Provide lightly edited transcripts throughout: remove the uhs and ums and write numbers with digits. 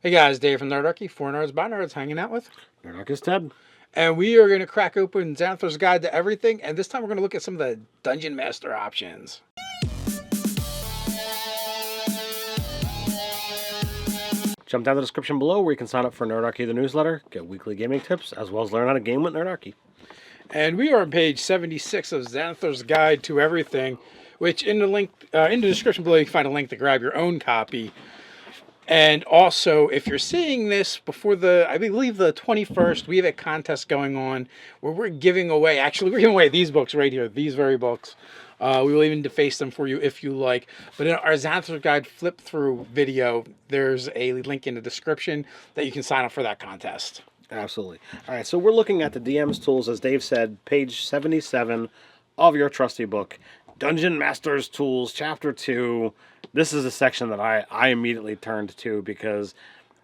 Hey guys, Dave from Nerdarchy, 4 Nerds by Nerds, hanging out with. Nerdarchy's Ted. And we are going to crack open Xanathar's Guide to Everything, and this time we're going to look at some of the Dungeon Master options. Jump down the description below where you can sign up for Nerdarchy the newsletter, get weekly gaming tips, as well as learn how to game with Nerdarchy. And we are on page 76 of Xanathar's Guide to Everything, which in the description below you can find a link to grab your own copy. And also, if you're seeing this before I believe the 21st, we have a contest going on where we're giving away these books right here, these very books. We will even deface them for you if you like. But in our Xanathar's Guide flip through video, there's a link in the description that you can sign up for that contest. Absolutely. All right, so we're looking at the DM's tools, as Dave said, page 77 of your trusty book, Dungeon Master's Tools, Chapter 2. This is a section that I immediately turned to because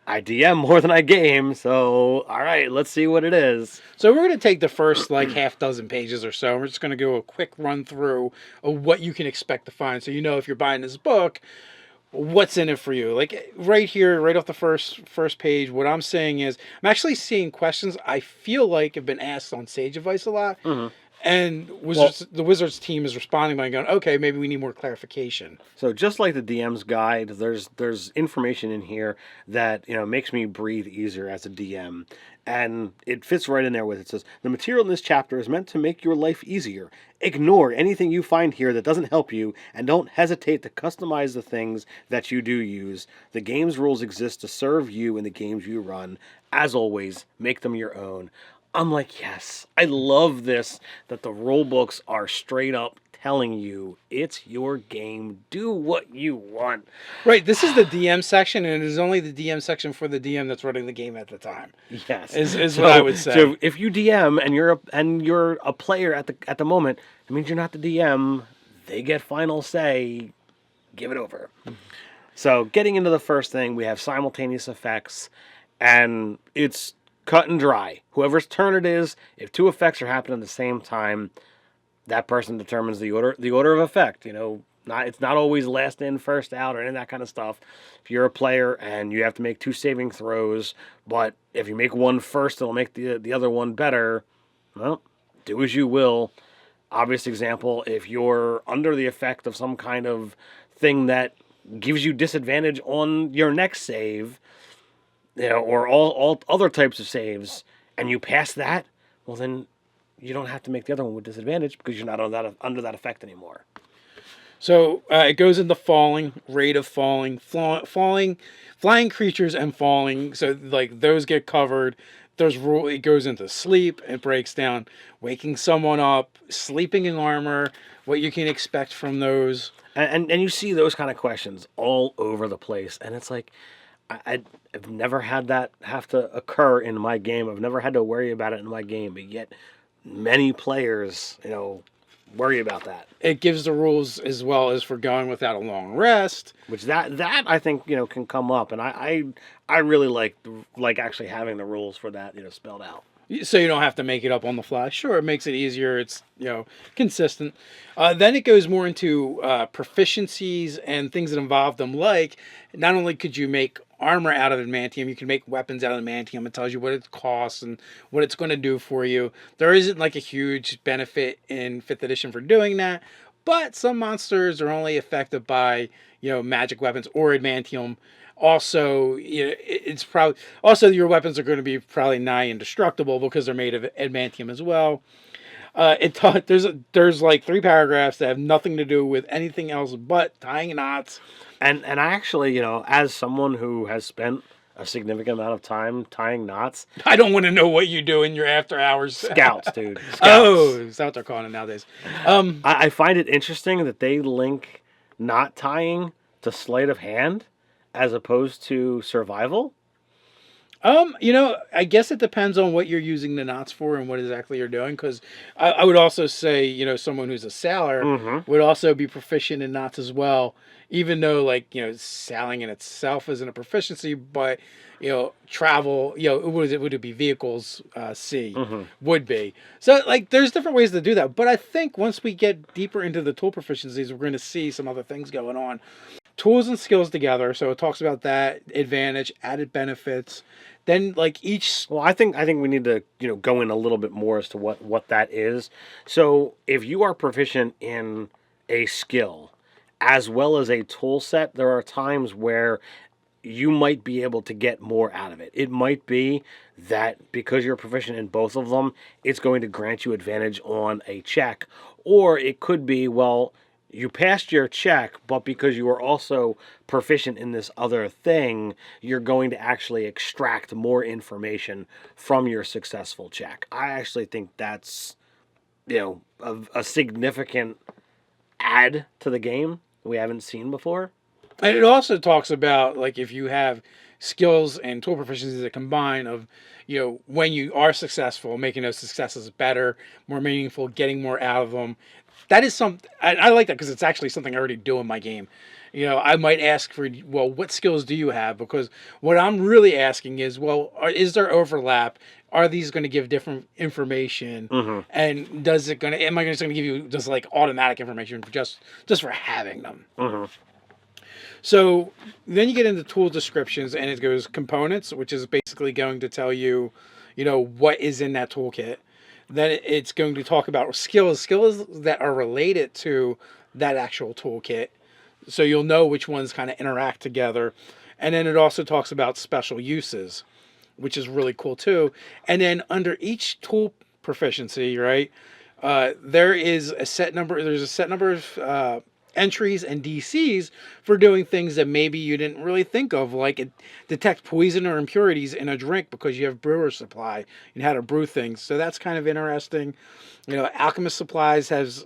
I DM more than I game, so all right, let's see what it is. So we're going to take the first half dozen pages or so, and we're just going to go a quick run through of what you can expect to find. So if you're buying this book, what's in it for you. Like right here, right off the first page, what I'm saying is I'm actually seeing questions I feel like have been asked on Sage Advice a lot. Mm-hmm. And the Wizards team is responding by going, okay, maybe we need more clarification. So just like the DM's guide, there's information in here that makes me breathe easier as a DM. And it fits right in there with it. It says, the material in this chapter is meant to make your life easier. Ignore anything you find here that doesn't help you, and don't hesitate to customize the things that you do use. The game's rules exist to serve you in the games you run. As always, make them your own. I'm like, yes, I love this, that the rule books are straight up telling you it's your game. Do what you want. Right. This is the DM section, and it is only the DM section for the DM that's running the game at the time. Yes, is what I would say. So if you DM and you're a player at the moment, it means you're not the DM. They get final say. Give it over. Mm-hmm. So getting into the first thing, we have simultaneous effects, and it's cut and dry. Whoever's turn it is, if two effects are happening at the same time, that person determines the order of effect. It's not always last in, first out, or any of that kind of stuff. If you're a player and you have to make two saving throws, but if you make one first, it'll make the other one better. Well, do as you will. Obvious example, if you're under the effect of some kind of thing that gives you disadvantage on your next save, or all other types of saves, and you pass that, well then you don't have to make the other one with disadvantage because you're not under that effect anymore. So it goes into falling, rate of falling, flying creatures and falling. So those get covered. It goes into sleep. It breaks down waking someone up, sleeping in armor, what you can expect from those. And you see those kind of questions all over the place, and it's like, I've never had that have to occur in my game. I've never had to worry about it in my game, but yet many players, worry about that. It gives the rules as well as for going without a long rest. Which that I think, can come up, and I really like actually having the rules for that, spelled out. So you don't have to make it up on the fly. Sure, it makes it easier. It's, consistent. Then it goes more into proficiencies and things that involve them. Like, not only could you make armor out of adamantium, you can make weapons out of adamantium. It tells you what it costs and what it's going to do for you. There isn't a huge benefit in 5th edition for doing that, but some monsters are only affected by, magic weapons or adamantium. Also, it's probably your weapons are going to be probably nigh indestructible because they're made of adamantium as well. There's 3 paragraphs that have nothing to do with anything else but tying knots. And I actually, as someone who has spent a significant amount of time tying knots, I don't want to know what you do in your after hours. Scouts, dude. Scouts. Oh, is that what they're calling it nowadays? I find it interesting that they link knot tying to sleight of hand as opposed to survival. I guess it depends on what you're using the knots for and what exactly you're doing. Because I would also say, someone who's a sailor mm-hmm. would also be proficient in knots as well. Even though, sailing in itself isn't a proficiency, but, travel, would it be vehicles, sea, mm-hmm. would be. So, there's different ways to do that. But I think once we get deeper into the tool proficiencies, we're going to see some other things going on. tools and skills together. So it talks about that advantage, added benefits. Then like each Well, I think we need to go in a little bit more as to what that is. So if you are proficient in a skill as well as a tool set, there are times where you might be able to get more out of it. It might be that because you're proficient in both of them, it's going to grant you advantage on a check. Or it could be, well, you passed your check, but because you are also proficient in this other thing, you're going to actually extract more information from your successful check. I actually think that's, a significant add to the game we haven't seen before. And it also talks about like if you have skills and tool proficiencies that combine of, when you are successful, making those successes better, more meaningful, getting more out of them. That is something I like that because it's actually something I already do in my game. I might ask for, well, what skills do you have? Because what I'm really asking is, well, is there overlap? Are these going to give different information? Mm-hmm. And am I just going to give you just like automatic information for just for having them? Mm-hmm. So then you get into tool descriptions and it goes components, which is basically going to tell you, what is in that toolkit. Then it's going to talk about skills that are related to that actual toolkit. So you'll know which ones kind of interact together. And then it also talks about special uses, which is really cool too. And then under each tool proficiency, right, there's a set number of entries and DCs for doing things that maybe you didn't really think of, like detect poison or impurities in a drink because you have brewer's supply and how to brew things. So that's kind of interesting. Alchemist supplies has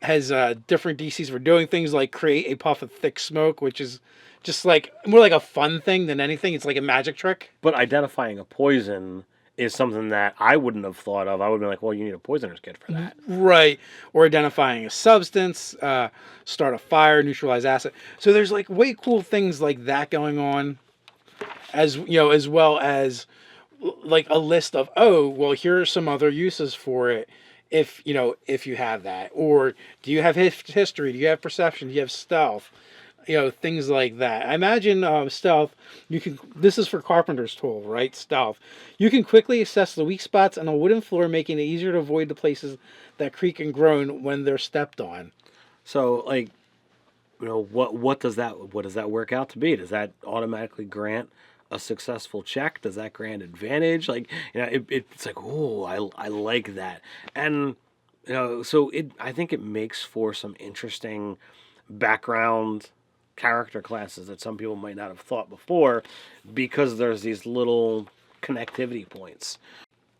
different DCs for doing things like create a puff of thick smoke, which is just like more like a fun thing than anything. It's like a magic trick. But identifying a poison is something that I wouldn't have thought of. I would be like, well, you need a poisoner's kit for that. Right. Or identifying a substance, start a fire, neutralize acid. So there's like way cool things like that going on as well as like a list of, oh, well, here are some other uses for it. If you have that, or do you have history? Do you have perception? Do you have stealth? Things like that. I imagine stealth. This is for carpenter's tool, right? Stealth. You can quickly assess the weak spots on a wooden floor, making it easier to avoid the places that creak and groan when they're stepped on. So, like, what does that work out to be? Does that automatically grant a successful check? Does that grant advantage? Like, it's like, oh, I like that, and so I think it makes for some interesting background character classes that some people might not have thought before, because there's these little connectivity points.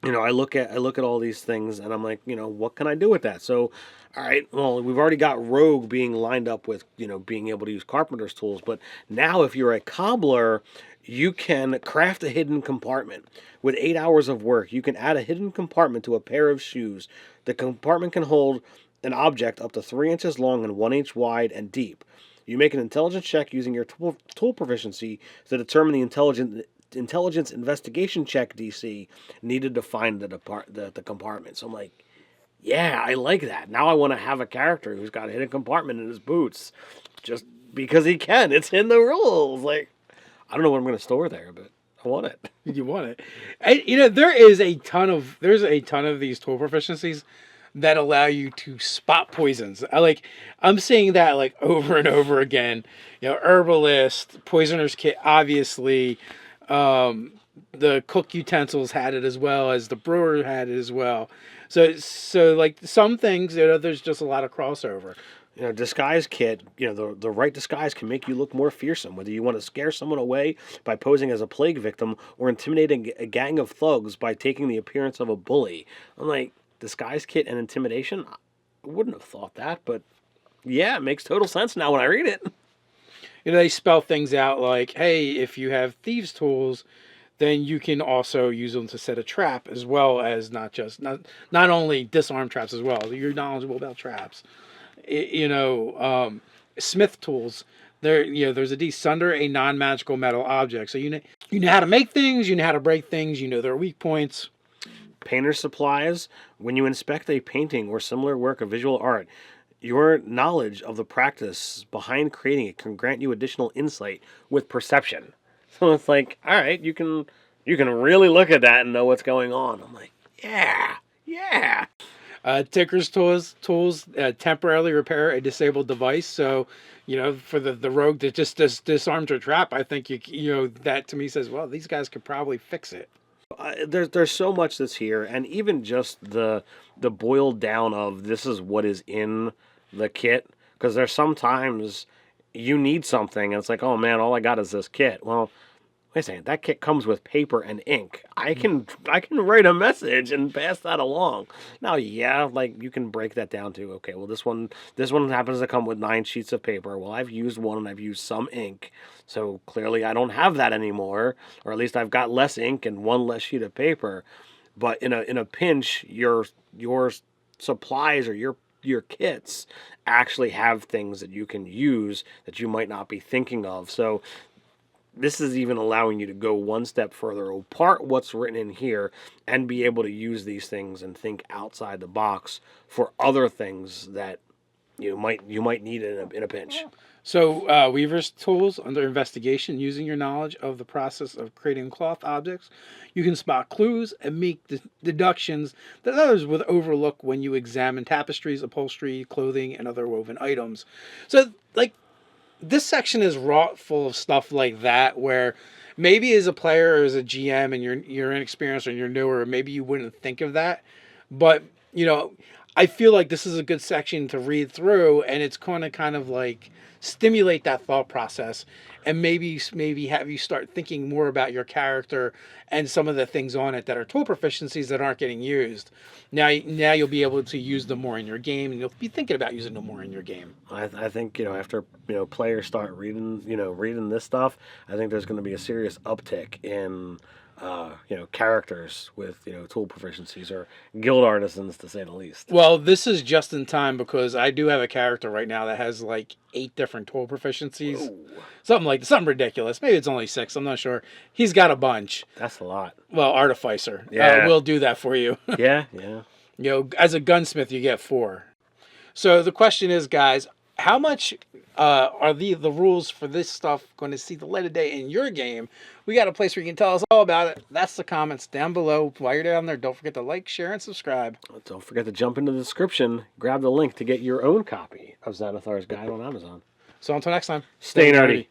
I look at all these things and I'm like, what can I do with that? So, all right, well, we've already got Rogue being lined up with, being able to use carpenter's tools, but now if you're a cobbler, you can craft a hidden compartment. With 8 hours of work, you can add a hidden compartment to a pair of shoes. The compartment can hold an object up to 3 inches long and 1 inch wide and deep. You make an intelligence check using your tool proficiency to determine the intelligence investigation check DC needed to find the compartment. So I'm like, yeah, I like that. Now I want to have a character who's got a hidden compartment in his boots, just because he can. It's in the rules. Like, I don't know what I'm going to store there, but I want it. You want it, and there's a ton of these tool proficiencies that allow you to spot poisons. I'm seeing that like over and over again. Herbalist, poisoner's kit, obviously. The cook utensils had it as well as the brewer had it as well. So like some things, there's just a lot of crossover. Disguise kit, the right disguise can make you look more fearsome, whether you want to scare someone away by posing as a plague victim or intimidating a gang of thugs by taking the appearance of a bully. I'm like, disguise kit and intimidation? I wouldn't have thought that, but yeah, it makes total sense now when I read it. They spell things out like, hey, if you have thieves' tools, then you can also use them to set a trap, as well as not only disarm traps as well. You're knowledgeable about traps. Smith tools. There's a D, sunder a non-magical metal object. So you know how to make things, you know how to break things, there are weak points. Painter's supplies. When you inspect a painting or similar work of visual art, your knowledge of the practice behind creating it can grant you additional insight with perception. So it's like, all right, you can really look at that and know what's going on. I'm like, yeah. Ticker's tools temporarily repair a disabled device. So, for the rogue that just disarms or trap, I think that to me says, well, these guys could probably fix it. There's so much that's here, and even just the boiled down of this is what is in the kit, because there's sometimes you need something and it's like, oh man, all I got is this kit. Well, wait a second, that kit comes with paper and ink. I can write a message and pass that along. Now, yeah, like you can break that down to, okay, well this one happens to come with 9 sheets of paper. Well, I've used one and I've used some ink. So clearly I don't have that anymore, or at least I've got less ink and one less sheet of paper. But in a pinch, your supplies or your kits actually have things that you can use that you might not be thinking of. So this is even allowing you to go one step further, apart what's written in here, and be able to use these things and think outside the box for other things that you might need in a pinch. So, Weaver's tools under investigation, using your knowledge of the process of creating cloth objects, you can spot clues and make deductions that others would overlook when you examine tapestries, upholstery, clothing, and other woven items. So, like, this section is wrought full of stuff like that, where maybe as a player or as a GM and you're inexperienced or you're newer, maybe you wouldn't think of that. But, I feel like this is a good section to read through, and it's going to kind of like stimulate that thought process and maybe have you start thinking more about your character and some of the things on it that are tool proficiencies that aren't getting used. Now you'll be able to use them more in your game, and you'll be thinking about using them more in your game. I think after players start reading this stuff, I think there's going to be a serious uptick in characters with tool proficiencies, or guild artisans to say the least. Well, this is just in time because I do have a character right now that has like 8 different tool proficiencies. Whoa. Something ridiculous. Maybe it's only 6. I'm not sure. He's got a bunch. That's a lot. Well, Artificer. Yeah. We'll do that for you. Yeah. As a gunsmith, you get 4. So the question is, guys, how much are the rules for this stuff going to see the light of day in your game? We got a place where you can tell us all about it. That's the comments down below. While you're down there, don't forget to like, share, and subscribe. Don't forget to jump into the description, grab the link to get your own copy of Xanathar's Guide on Amazon. So until next time, stay nerdy.